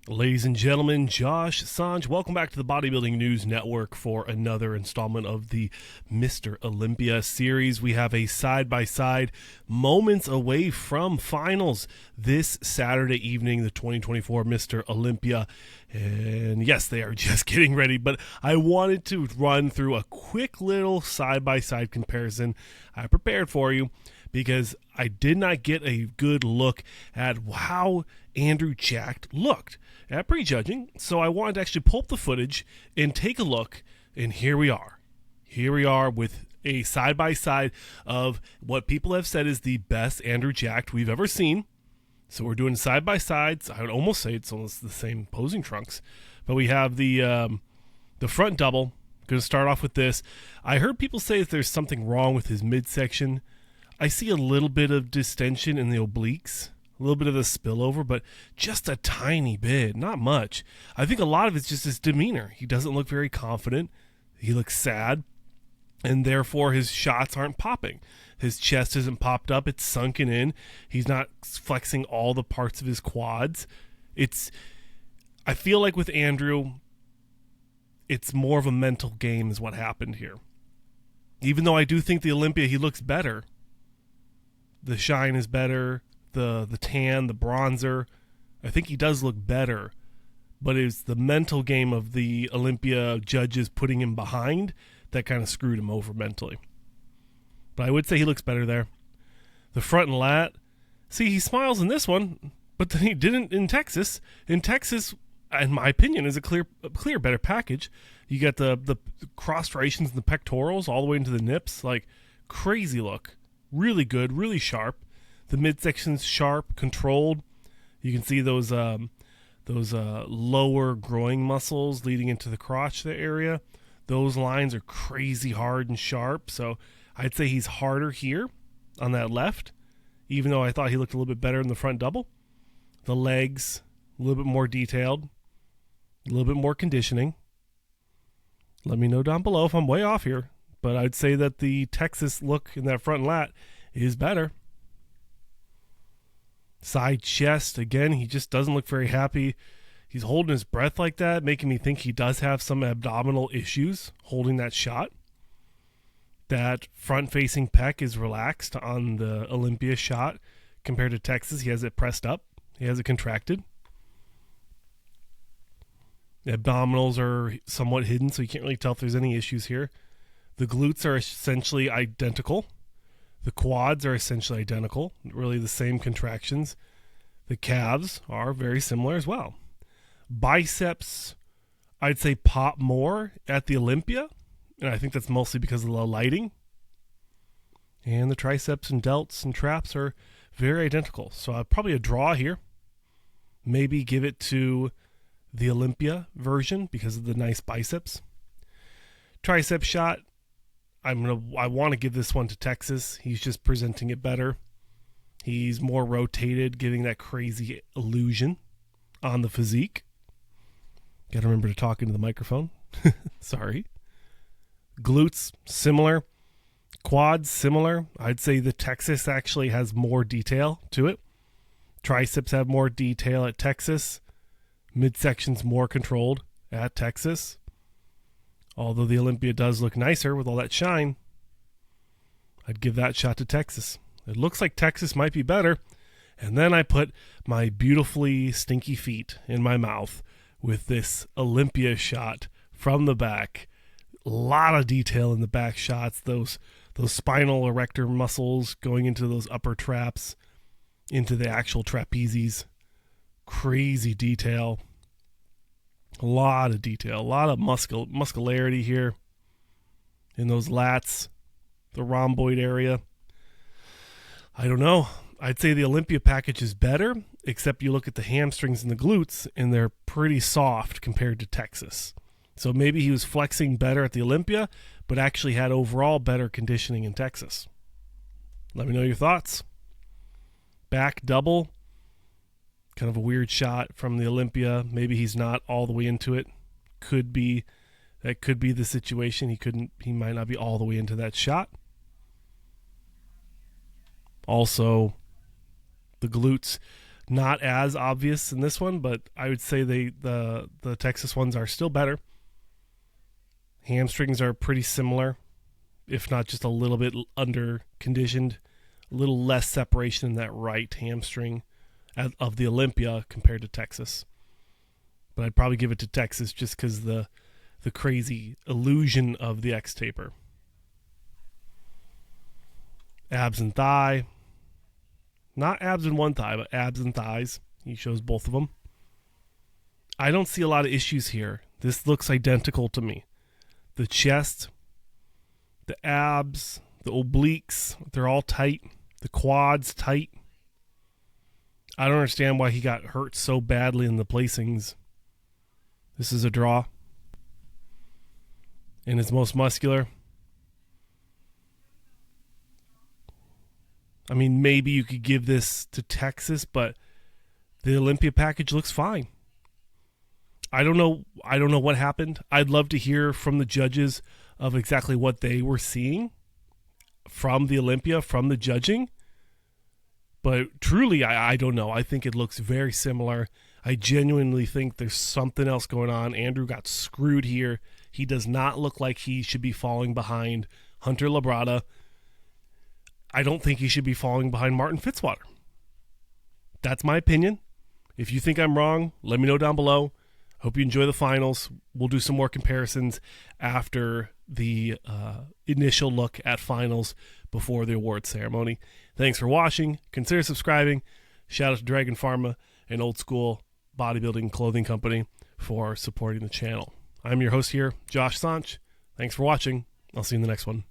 Ladies and gentlemen, Josh Sanj, welcome back to the Bodybuilding News Network for another installment of the Mr. Olympia series. We have a side-by-side moments away from finals this Saturday evening, the 2024 Mr. Olympia. And yes, they are just getting ready, but I wanted to run through a quick little side-by-side comparison I prepared for you because I did not get a good look at how Andrew Jacked looked at prejudging. So I wanted to actually pull up the footage and take a look, and here we are. Here we are with a side-by-side of what people have said is the best Andrew Jacked we've ever seen. So we're doing side-by-sides. I would almost say it's almost the same posing trunks. But we have the front double. Going to start off with this. I heard people say that there's something wrong with his midsection. I see a little bit of distension in the obliques, a little bit of a spillover, but just a tiny bit, not much. I think a lot of it's just his demeanor. He doesn't look very confident. He looks sad, and therefore his shots aren't popping. His chest isn't popped up. It's sunken in. He's not flexing all the parts of his quads. I feel like with Andrew, it's more of a mental game is what happened here. Even though I do think the Olympia, he looks better. The shine is better, the tan, the bronzer. I think he does look better, but it's the mental game of the Olympia judges putting him behind that kind of screwed him over mentally. But I would say he looks better there. The front and lat, see, he smiles in this one, but then he didn't in Texas. In Texas, in my opinion, is a clear better package. You got the cross striations and the pectorals all the way into the nips, like crazy look. Really good, really sharp. The midsection's sharp, controlled. You can see those lower growing muscles leading into the crotch area. Those lines are crazy hard and sharp. So I'd say he's harder here on that left, even though I thought he looked a little bit better in the front double. The legs, a little bit more detailed, a little bit more conditioning. Let me know down below if I'm way off here. But I'd say that the Texas look in that front lat is better. Side chest, again, he just doesn't look very happy. He's holding his breath like that, making me think he does have some abdominal issues holding that shot. That front-facing pec is relaxed on the Olympia shot compared to Texas. He has it pressed up. He has it contracted. The abdominals are somewhat hidden, so you can't really tell if there's any issues here. The glutes are essentially identical. The quads are essentially identical, really the same contractions. The calves are very similar as well. Biceps, I'd say pop more at the Olympia, and I think that's mostly because of the lighting. And the triceps and delts and traps are very identical. So probably a draw here. Maybe give it to the Olympia version because of the nice biceps. Tricep shot, I want to give this one to Texas. He's just presenting it better. He's more rotated, giving that crazy illusion on the physique. Got to remember to talk into the microphone. Sorry. Glutes, similar. Quads, similar. I'd say the Texas actually has more detail to it. Triceps have more detail at Texas. Midsection's more controlled at Texas. Although the Olympia does look nicer with all that shine, I'd give that shot to Texas. It looks like Texas might be better. And then I put my beautifully stinky feet in my mouth with this Olympia shot from the back. A lot of detail in the back shots. Those spinal erector muscles going into those upper traps, into the actual trapezies. Crazy detail. A lot of detail, a lot of muscularity here in those lats, the rhomboid area. I don't know. I'd say the Olympia package is better, except you look at the hamstrings and the glutes, and they're pretty soft compared to Texas. So maybe he was flexing better at the Olympia, but actually had overall better conditioning in Texas. Let me know your thoughts. Back double. Kind of a weird shot from the Olympia. Maybe he's not all the way into it. That could be the situation. He might not be all the way into that shot. Also, the glutes not as obvious in this one, but I would say the Texas ones are still better. Hamstrings are pretty similar, if not just a little bit under conditioned, a little less separation in that right hamstring of the Olympia compared to Texas. But I'd probably give it to Texas just because the crazy illusion of the X taper. Abs and thigh. Not abs in one thigh, but abs and thighs. He shows both of them. I don't see a lot of issues here. This looks identical to me. The chest, the abs, the obliques, they're all tight. The quads tight. I don't understand why he got hurt so badly in the placings. This is a draw. And his most muscular. I mean, maybe you could give this to Texas, but the Olympia package looks fine. I don't know what happened. I'd love to hear from the judges of exactly what they were seeing from the Olympia, from the judging. But truly, I don't know. I think it looks very similar. I genuinely think there's something else going on. Andrew got screwed here. He does not look like he should be falling behind Hunter Labrada. I don't think he should be falling behind Martin Fitzwater. That's my opinion. If you think I'm wrong, let me know down below. Hope you enjoy the finals. We'll do some more comparisons after the initial look at finals before the awards ceremony. Thanks for watching. Consider subscribing. Shout out to Dragon Pharma, an old school bodybuilding clothing company, for supporting the channel. I'm your host here, Josh Sanch. Thanks for watching. I'll see you in the next one.